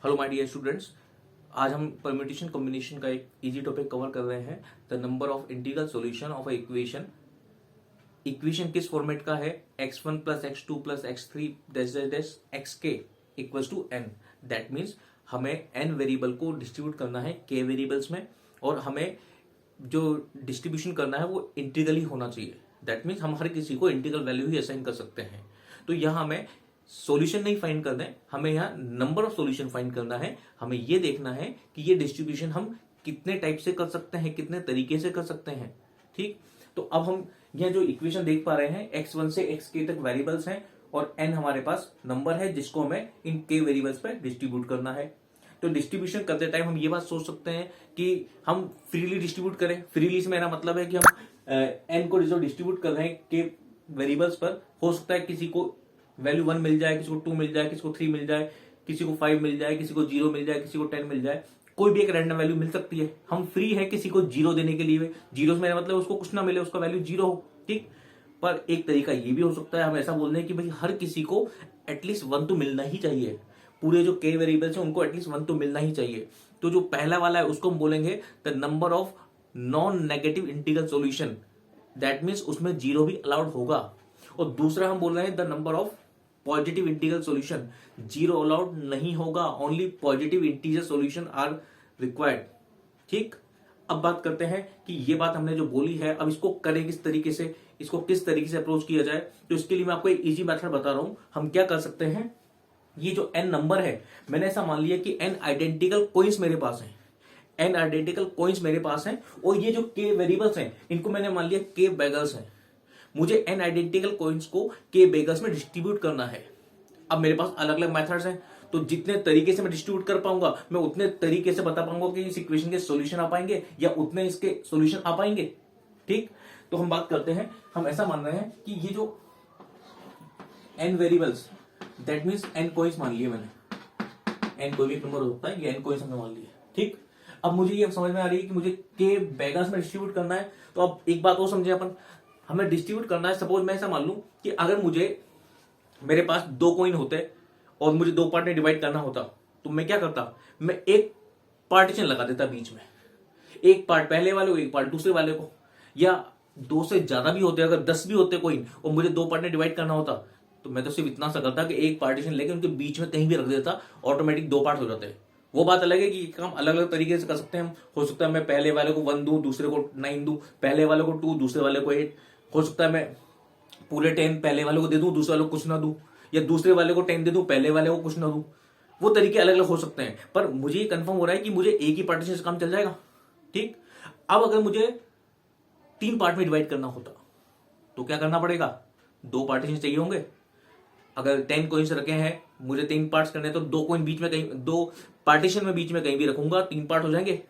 Hello my dear students, आज हम permutation combination का एक इजी टॉपिक कवर कर रहे हैं। The number of integral solution of a equation. Equation किस फॉर्मेट का है? x1 plus x2 plus x3 dash dash dash xk equals to n। That means हमें n वेरिएबल को डिस्ट्रीब्यूट करना है k वेरिएबल्स में, और हमें जो डिस्ट्रीब्यूशन करना है वो इंटीग्रल ही होना चाहिए। दैट मीन्स हम हर किसी को इंटीग्रल वैल्यू ही असाइन कर सकते हैं। तो यहाँ हमें सॉल्यूशन नहीं फाइंड करना है, हमें यहाँ नंबर ऑफ सॉल्यूशन फाइंड करना है। हमें ये देखना है कि ये डिस्ट्रीब्यूशन हम कितने टाइप से कर सकते हैं, कितने तरीके से कर सकते हैं। ठीक, तो अब हम यह जो इक्वेशन देख पा रहे हैं, x1 से xk तक वेरिएबल्स हैं और n हमारे पास नंबर है जिसको हमें इन k वेरिएबल्स पे डिस्ट्रीब्यूट करना है। तो डिस्ट्रीब्यूशन करते टाइम हम ये बात सोच सकते हैं कि हम फ्रीली डिस्ट्रीब्यूट करें। फ्रीली से मेरा मतलब है कि हम n को जो डिस्ट्रीब्यूट कर रहे हैं k वेरिएबल्स पर, हो सकता है किसी को वैल्यू 1 मिल जाए, किसी को 2 मिल जाए, किसी को 3 मिल जाए, किसी को 5 मिल जाए, किसी को 0 मिल जाए, किसी को 10 मिल जाए। कोई भी एक रैंडम वैल्यू मिल सकती है। हम फ्री है किसी को 0 देने के लिए। 0 से मेरा मतलब उसको कुछ ना मिले, उसका वैल्यू 0 हो। ठीक, पर एक तरीका ये भी हो सकता है, हम ऐसा बोल रहे हैं कि भाई हर किसी को एटलीस्ट 1 तो मिलना ही चाहिए। पूरे जो k वेरिएबल्स हैं उनको एटलीस्ट 1 तो मिलना ही चाहिए। तो जो पहला वाला है उसको हम बोलेंगे the number of non negative integral solution. That means उसमें 0 भी अलाउड होगा। और दूसरा हम बोल रहे हैं the number of positive integral solution. 0 allowed नहीं होगा, only positive integer solution are required. ठीक, अब बात करते हैं कि ये बात हमने जो बोली है, अब इसको करें किस तरीके से, इसको किस तरीके से अप्रोच किया जाए। तो इसके लिए मैं आपको एक इजी मेथड बता रहा हूं। हम क्या कर सकते हैं, ये जो n नंबर है, मैंने ऐसा मान लिया कि n आइडेंटिकल कॉइन्स मेरे पास हैं। n आइडेंटिकल कॉइन्स मेरे पास हैं, और ये जो k वेरिएबल्स हैं इनको मैंने मान लिया k बेगर्स हैं। मुझे n आइडेंटिकल कॉइन्स को k बेगर्स में डिस्ट्रीब्यूट करना है। अब मेरे पास अलग अलग मेथड्स हैं, तो जितने तरीके से मैं डिस्ट्रीब्यूट कर पाऊंगा मैं उतने तरीके से बता पाऊंगा कि इस इक्वेशन के सॉल्यूशन आ पाएंगे या उतने इसके सॉल्यूशन आ पाएंगे। ठीक, तो हम बात करते हैं, हम ऐसा मान रहे हैं कि ये जो n variables, that means n coins मान लिए मैंने। n कोई भी नंबर हो सकता है, ये n कॉइन्स हमने मान लिए। ठीक, अब मुझे ये समझ में आ रही है कि मुझे k बेगर्स में डिस्ट्रीब्यूट करना है। तो अब एक बात और समझे अपन, हमें डिस्ट्रीब्यूट करना है। सपोज मैं ऐसा मान लूं कि अगर मेरे पास 2 कॉइन होते और मुझे 2 पार्ट में डिवाइड करना होता, तो मैं क्या करता, मैं एक पार्टीशन लगा देता बीच में। एक पार्ट पहले वाले को, एक पार्ट दूसरे वाले को, या 2 से ज्यादा भी होते, अगर 10 भी होते कॉइन और मुझे 2 पार्ट में डिवाइड करना होता, तो मैं तो सिर्फ इतना सा करता कि एक पार्टीशन लेके उनके बीच में कहीं भी रख देता, ऑटोमेटिक 2 पार्ट हो जाते। वो बात अलग है कि काम अलग अलग तरीके से कर सकते हैं हम। हो सकता है मैं पहले वाले को 1 दूं, दूसरे को 9 दूं, पहले वाले को 2, दूसरे वाले को 8। हो सकता है मैं पूरे 10 पहले वाले को दे दूं, दूसरे वाले को कुछ ना दूं, या दूसरे वाले को 10 दे दूं, पहले वाले को कुछ ना दूं। वो तरीके अलग अलग हो सकते हैं, पर मुझे ये कंफर्म हो रहा है कि मुझे एक ही पार्टीशन से काम चल जाएगा। ठीक, अब अगर मुझे 3 पार्ट में डिवाइड करना होता तो क्या करना पड़ेगा, 2 पार्टीशन चाहिए होंगे। अगर 10 कॉइन्स रखे हैं, मुझे 3 पार्ट्स करने हैं, तो 2 कॉइन बीच में कहीं, 2 पार्टीशन में बीच में कहीं भी रखूंगा, 3 पार्ट हो जाएंगे।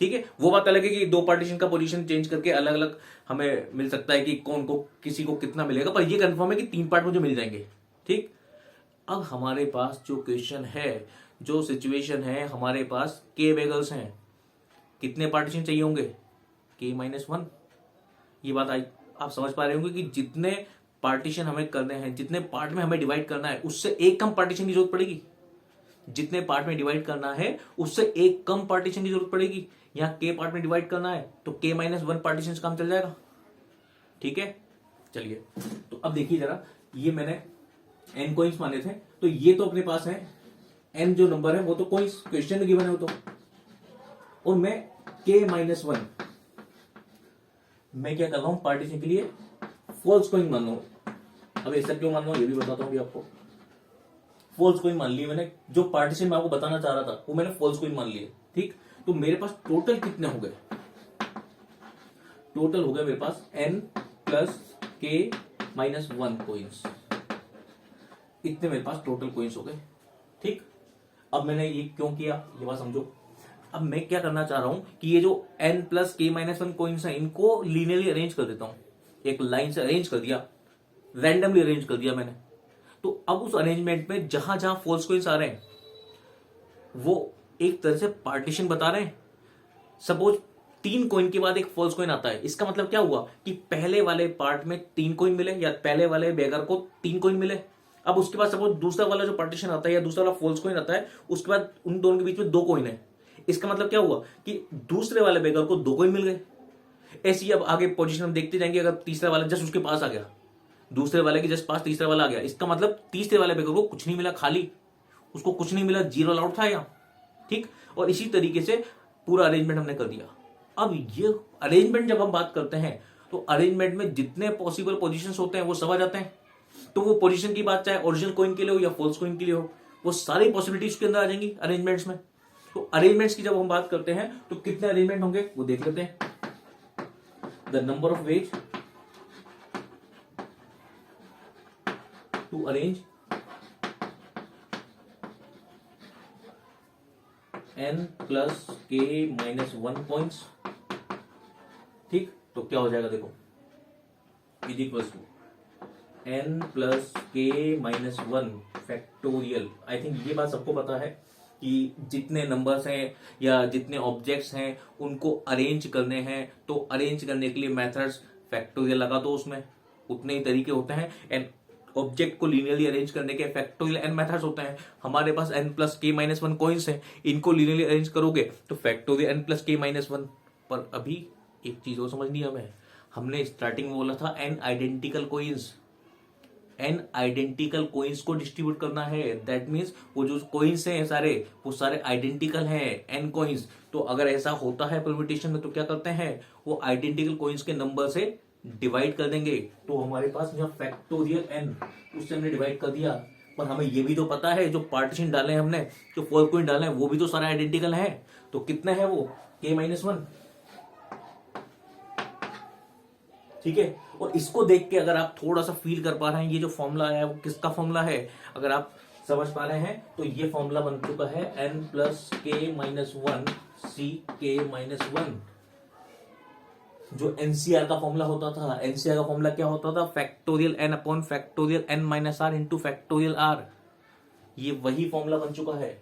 ठीक है, वो बात अलग है कि 2 पार्टीशन का पोजीशन चेंज करके अलग अलग हमें मिल सकता है कि कौन को किसी को कितना मिलेगा, पर ये कंफर्म है कि 3 पार्ट मुझे मिल जाएंगे। ठीक, अब हमारे पास जो क्वेश्चन है, जो सिचुएशन है, हमारे पास k बेगर्स हैं। कितने पार्टीशन चाहिए होंगे, k-1। ये बात आप समझ पा रहे होंगे कि जितने पार्टीशन हमें करने हैं, जितने पार्ट में हमें डिवाइड करना है, उससे एक कम पार्टीशन की जरूरत पड़ेगी। जितने पार्ट में डिवाइड करना है उससे एक कम पार्टीशन की जरूरत पड़ेगी। यहाँ k पार्ट में डिवाइड करना है तो k-1 पार्टीशन से काम चल जाएगा। ठीक है, चलिए तो अब देखिए जरा, ये मैंने n कॉइन्स माने थे, तो ये तो अपने पास है n जो नंबर है वो तो कॉइन्स क्वेश्चन में गिवन है वो तो, और मैं k-1 मैं क्या कर रहा हूं, पार्टीशन के लिए फॉल्स कॉइन मान रहा हूं। अब ऐसा क्यों मान रहा हूं ये भी बताता हूं आपको। फॉल्स कॉइन मान लिए मैंने, जो पार्टीशन मैं आपको बताना चाह रहा था वो मैंने फॉल्स कॉइन मान लिए। ठीक, तो मेरे पास टोटल कितने हो गए, टोटल हो गए मेरे पास n प्लस k-1 कॉइन्स। इतने मेरे पास टोटल कॉइन्स हो गए। ठीक, अब मैंने ये क्यों किया, ये बात समझो। अब मैं क्या करना चाह रहा हूं कि ये जो n प्लस k-1 कॉइन्स हैं, इनको लीनियरली अरेंज कर देता हूं। एक लाइन से अरेंज कर दिया, रैंडमली अरेंज कर दिया मैंने। तो अब उस अरेंजमेंट में जहां जहां फॉल्स कॉइन्स आ रहे हैं वो एक तरह से पार्टीशन बता रहे हैं। सपोज 3 कॉइन के बाद एक फॉल्स कॉइन आता है, इसका मतलब क्या हुआ कि पहले वाले पार्ट में 3 कॉइन मिले, या पहले वाले बेगर को 3 कॉइन मिले, अब उसके बाद सपोज दूसरा वाला जो पार्टीशन आता है या दूसरा वाला फॉल्स कॉइन आता है, उसके बाद उन दोनों के बीच में 2 कॉइन है। इसका मतलब क्या हुआ कि दूसरे वाले बेगर को 2 कॉइन मिल गए। ऐसी अब आगे पोजीशन हम देखते जाएंगे, अगर तीसरा वाला जस्ट उसके पास आ गया, दूसरे वाले के जस्ट पास तीसरा वाला आ गया, इसका मतलब तीसरे वाले बेगर को कुछ नहीं मिला, खाली, उसको कुछ नहीं मिला, 0 अलाउड था यहाँ, ठीक। और इसी तरीके से पूरा अरेंजमेंट हमने कर दिया। अब ये अरेंजमेंट जब हम बात करते हैं तो अरेंजमेंट में जितने पॉसिबल पोजीशंस होते हैं वो सब आ जाते हैं। तो वो पोजीशन की बात चाहे ओरिजिनल कॉइन के लिए हो या फॉल्स कॉइन के लिए हो, वो सारी पॉसिबिलिटीज के अंदर आ जाएंगी अरेंजमेंट्स में। तो अरेंजमेंट्स की जब हम बात करते हैं तो कितने अरेंजमेंट होंगे वो देख लेते हैं। The number of ways to arrange n plus k minus 1 coins, ठीक। तो क्या हो जाएगा देखो, is equal to n plus k minus 1 factorial. I think ये बात सबको पता है कि जितने नंबर्स हैं या जितने ऑब्जेक्ट्स हैं उनको अरेंज करने हैं, तो अरेंज करने के लिए मेथड्स फैक्टोरियल लगा दो, उसमें उतने ही तरीके होते हैं। एंड ऑब्जेक्ट को लीनियरली अरेंज करने के फैक्टोरियल n मेथड्स होते हैं। हमारे पास n plus k minus 1 coins हैं, इनको लीनियरली अरेंज करोगे तो factorial n plus k minus 1। पर अभी एक चीज और समझनी है हमें, हमने स्टार्टिंग में बोला था n identical coins, n identical coins को डिस्ट्रीब्यूट करना है। दैट मीन्स वो जो कॉइन्स हैं सारे, वो सारे आइडेंटिकल हैं, n कॉइन्स। तो अगर ऐसा होता है परम्यूटेशन में तो क्या करते हैं, वो आइडेंटिकल कॉइन्स के नंबर से डिवाइड कर देंगे। तो हमारे पास यहाँ फैक्टोरियल n उससे हमने डिवाइड कर दिया। पर हमें ये भी तो पता है जो पार्टीशन डाले हैं हमने, जो 4 कॉइन डाले हैं वो भी तो सारे आइडेंटिकल हैं। तो कितने हैं वो, k माइनस 1, ठीक है। और इसको देख के अगर आप थोड़ा सा फील कर पा रहे हैं ये जो फॉर्मूला है वो किसका फॉर्मूला है, अगर आप समझ पा रहे हैं तो ये फॉर्मूला बन चुका है n plus k minus 1 C k minus 1। जो एनसीआर का फॉर्मूला होता था, एनसीआर का फॉर्मूला क्या होता था, factorial n upon factorial n minus r into factorial r. ये वही फॉर्मूला बन चुका है,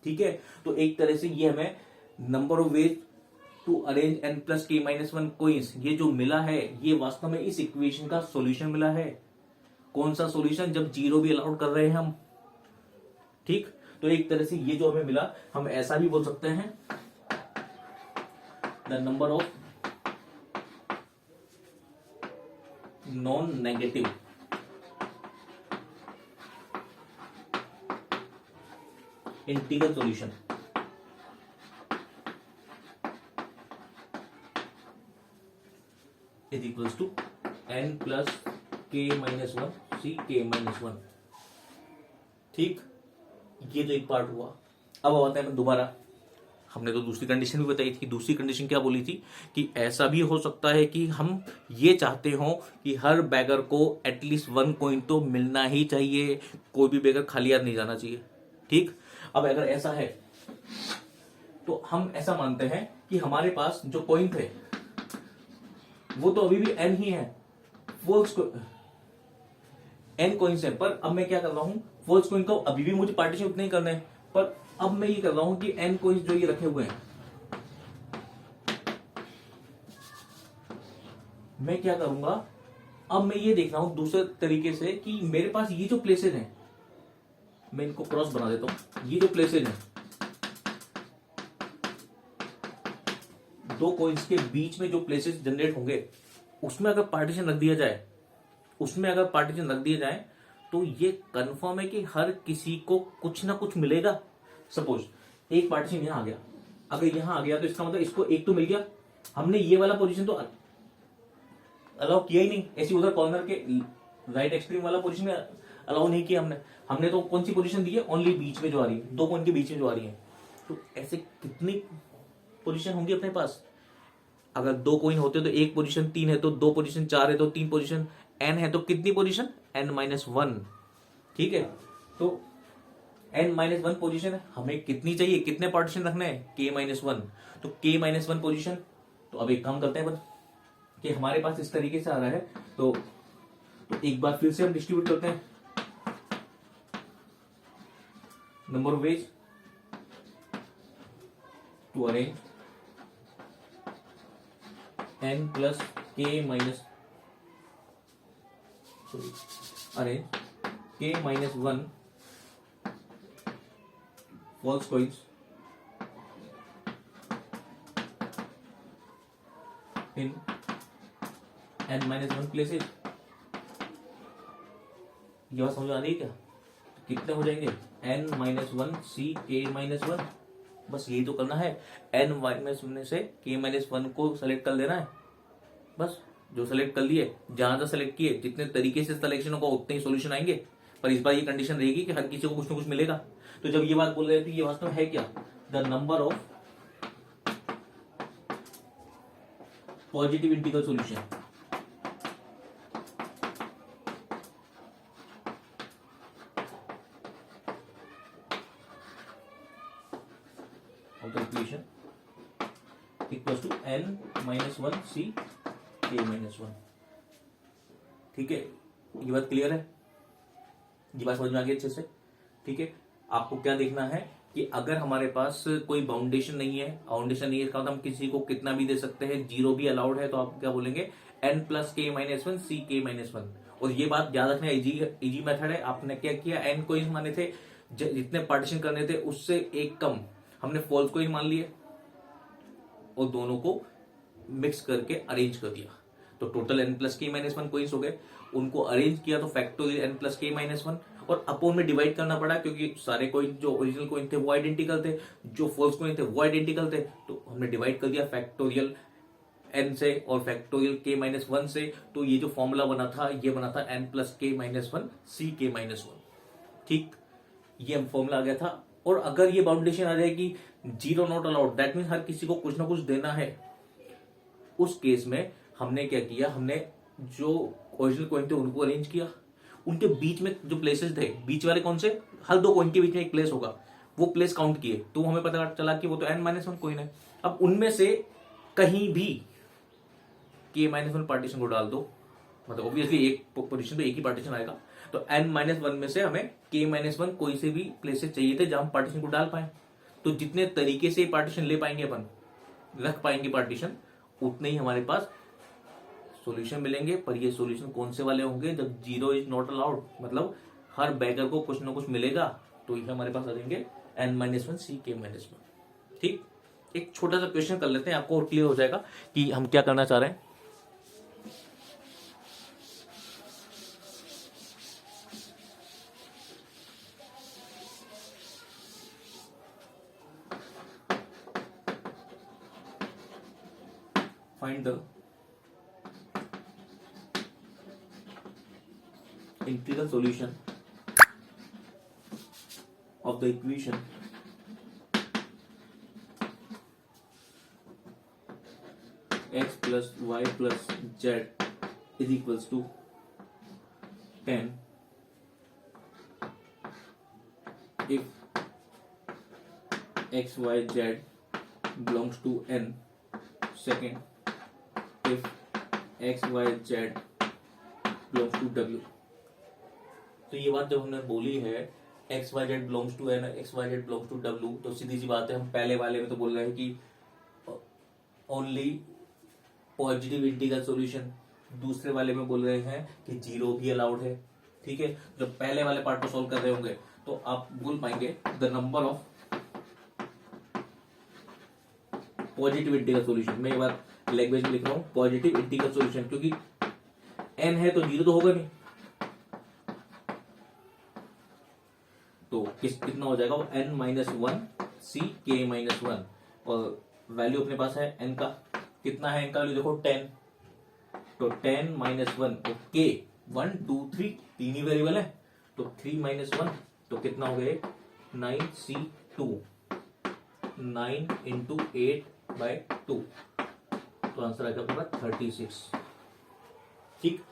ठीक है। तो एक तरह से ये हमें number of ways to arrange n plus k minus 1 coins, ये जो मिला है ये वास्तव में इस इक्वेशन का सॉल्यूशन मिला है। कौन सा सॉल्यूशन, जब 0 भी अलाउड कर रहे हैं हम, ठीक। तो एक तरह से ये जो हमें मिला, हम ऐसा भी बोल सकते हैं the number of non negative integral solution is equals to n plus k minus 1 C k minus 1, ठीक। ये तो एक पार्ट हुआ। अब आते हैं दोबारा, हमने तो दूसरी कंडीशन भी बताई थी। दूसरी कंडीशन क्या बोली थी कि ऐसा भी हो सकता है कि हम ये चाहते हो कि हर बैगर को एटलीस्ट 1 कॉइन तो मिलना ही चाहिए, कोई भी बैगर खाली हाथ नहीं जाना चाहिए, ठीक। अब अगर ऐसा है तो हम ऐसा मानते हैं कि हमारे पास जो कॉइन थे वो तो अभी भी n ही है, फॉल्स n कॉइन्स है। पर अब मैं क्या कर रहा हूं, फॉल्स कॉइन को अभी भी मुझे पार्टीशन उतने ही करने हैं, पर अब मैं ये कर रहा हूं कि n कॉइन्स जो ये रखे हुए हैं, मैं क्या करूंगा, अब मैं ये देख रहा हूं दूसरे तरीके से कि मेरे पास ये जो प्लेसेज हैं, मैं इनको क्रॉस बना देता हूं, ये जो प्लेसेज हैं, 2 कॉइन्स के बीच में जो प्लेसेस जनरेट होंगे उसमें अगर पार्टीशन रख दिया जाए, तो ये कंफर्म है कि हर किसी को कुछ ना कुछ मिलेगा। सपोज एक पार्टीशन यहां आ गया, अगर यहां आ गया तो इसका मतलब इसको एक तो मिल गया, हमने ये वाला पोजीशन तो अलाउ किया ही नहीं, ऐसी उधर कॉर्नर के राइट एक्सट्रीम वाला पोजीशन अलाउ नहीं किया हमने तो कौन सी पोजीशन दी है, ओनली बीच में जो आ रही है, 2 पॉइंट के बीच में जो आ रही है। तो ऐसे कितनी पोजीशन होंगी अपने पास, अगर 2 कॉइन होते तो एक पोजीशन 3 है तो 2 पोजीशन 4 है तो 3 पोजीशन n है तो कितनी पोजीशन n माइनस 1, ठीक है। तो n माइनस 1 पोजीशन है, हमें कितनी चाहिए, कितने पार्टीशन रखने हैं, k माइनस 1। तो k माइनस 1 पोजीशन, तो अब एक काम करते हैं कि हमारे पास इस तरीके से आ रहा है, तो एक बार फिर से हम डिस्ट्रीब्यूट करते हैं number of ways to arrange n plus k minus arrange k minus 1 false coins in n minus 1 places। ये बात समझ आ रही है क्या? कितने हो जाएंगे? n minus 1 c k minus 1, बस यही तो करना है। n माइनस 1 से k माइनस 1 को सेलेक्ट कर देना है, बस। जो सेलेक्ट कर लिए, जहां तक सेलेक्ट किए, जितने तरीके से सिलेक्शन होगा उतने ही सॉल्यूशन आएंगे। पर इस बार ये कंडीशन रहेगी कि हर किसी को कुछ ना कुछ मिलेगा। तो जब ये बात बोल रहे थे, ये वास्तव में है क्या? The number of positive integral solution of the equation equals to n minus 1 c k minus 1। ठीक है, ये बात क्लियर है? ये बात समझ में आ गई अच्छे से? ठीक है, आपको क्या देखना है कि अगर हमारे पास कोई बाउंडेशन नहीं है, इसका मतलब हम किसी को कितना भी दे सकते हैं, जीरो भी अलाउड है, तो आप क्या बोलेंगे? n plus k minus 1 c k minus 1। और ये बात याद रखना, इजी मेथड है। आपने क्या किया? n कोइंस माने थे, जितने पार्टीशन करने थे उससे एक कम हमने फॉल्स कोइन मान लिए और दोनों को मिक्स करके अरेंज कर दिया, तो total n plus k minus 1 coins हो गए। उनको अरेंज किया तो factorial n plus k minus 1, और अपोन में डिवाइड करना पड़ा क्योंकि सारे कोइन जो ओरिजिनल कोइन थे वो आइडेंटिकल थे, जो फॉल्स कोइन थे वो आइडेंटिकल थे, तो हमने डिवाइड कर दिया फैक्टोरियल n से और फैक्टोरियल k माइनस 1 से। तो ये जो फॉर्मूला बना था, ये बना था n plus k minus 1 C k minus 1। ठीक, ये फॉर्मूला आ गया था। और अगर ये बाउंडेशन आ जाए कि zero not allowed, that means हर किसी को कुछ ना कुछ देना है, उस केस में हमने क्या किया? हमने जो ओरिजिनल कॉइन थे उनको अरेंज किया, उनके बीच में जो प्लेसेस थे, बीच वाले कौन से? हर दो कॉइन के बीच में एक प्लेस होगा, वो प्लेस काउंट किए, तो हमें पता चला कि वो तो n माइनस 1 कॉइन है। अब उनमें से कहीं भी k माइनस 1 पार्टीशन को डाल दो, मतलब ऑब्वियसली एक पोजीशन पे एक ही पार्टीशन आएगा, तो n माइनस 1 में से हमें k माइनस 1 कोई से भी प्लेसेस चाहिए थे जहां हम पार्टीशन को डाल पाए। तो जितने तरीके से पार्टीशन ले पाएंगे अपन, रख पाएंगे पार्टीशन, उतने ही हमारे पास सॉल्यूशन मिलेंगे। पर ये सॉल्यूशन कौन से वाले होंगे? जब जीरो इज नॉट अलाउड, मतलब हर बैगर को कुछ ना कुछ मिलेगा, तो ये हमारे पास आ जाएंगे n minus 1 C k minus 1। ठीक, एक छोटा सा क्वेश्चन कर लेते हैं, आपको क्लियर हो जाएगा कि हम क्या करना चाह रहे हैं। Find the integral solution of the equation x plus y plus z is equals to 10 if x, y, z belongs to n, second if x, y, z belongs to w। तो ये बात जब हमने बोली है x, y, z belongs to n, x, y, z belongs to w, तो सीधी सी बात है, हम पहले वाले में तो बोल रहे हैं कि ओनली पॉजिटिव इंटीग्रल सॉल्यूशन, दूसरे वाले में बोल रहे हैं कि जीरो भी अलाउड है। ठीक है, जब पहले वाले पार्ट को सॉल्व कर रहे होंगे तो आप बोल पाएंगे the number of positive integral solution. मैं ये बात लैंग्वेज में लिख रहा हूं, पॉजिटिव इंटीग्रल सॉल्यूशन, क्योंकि n है तो जीरो तो होगा नहीं, तो कितना हो जाएगा? n minus 1 C k minus 1, और वैल्यू अपने पास है n का, कितना है n का वैल्यू? देखो 10, तो 10 माइनस 1 ओके, 1 2 3 तीन ही वेरिएबल है, तो 3 माइनस 1 तो कितना हो गया? 9c2, 9 इंटू 8/2, तो आंसर आएगा पूरा 36। ठीक,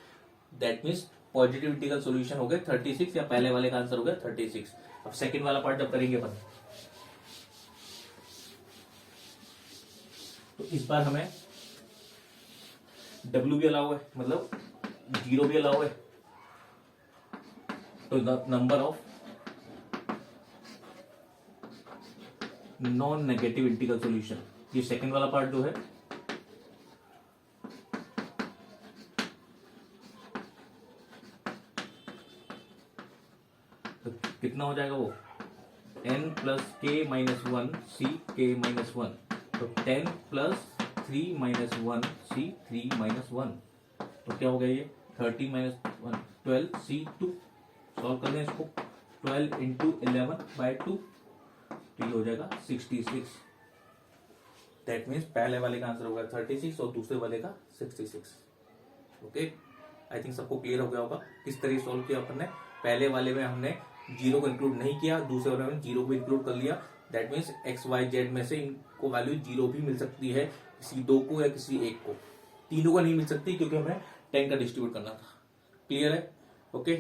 that means positive integral solution हो गया 36, या पहले वाले का आंसर हो गया 36। अब सेकंड वाला पार्ट जब करेंगे अपन, तो इस बार हमें W भी अलाउ है, मतलब जीरो भी अलाउ है, तो number of non negative integral solution, ये सेकंड वाला पार्ट जो है कितना हो जाएगा वो n plus k minus one सी के माइनस वन, तो 10 प्लस 3 माइनस वन सी 3 माइनस वन, तो क्या हो गया ये 30 माइनस वन 12 सी 2। सॉल्व कर लें इसको, 12 इंटू 11/2, तो ये हो जाएगा 66। दैट मीन्स पहले वाले का आंसर होगा 36 और दूसरे वाले का 66। ओके, आई थिंक सबको क्लियर हो गया होगा किस तरह सॉल्व किया अपन ने। पहले वाले में हमने जीरो को इंक्लूड नहीं किया, दूसरे वाले में जीरो को इंक्लूड कर लिया। That means X Y Z में से इनको वैल्यू जीरो भी मिल सकती है, किसी दो को या किसी एक को, तीनों को नहीं मिल सकती क्योंकि हमें 10 का डिस्ट्रीब्यूट करना था। क्लियर है? ओके।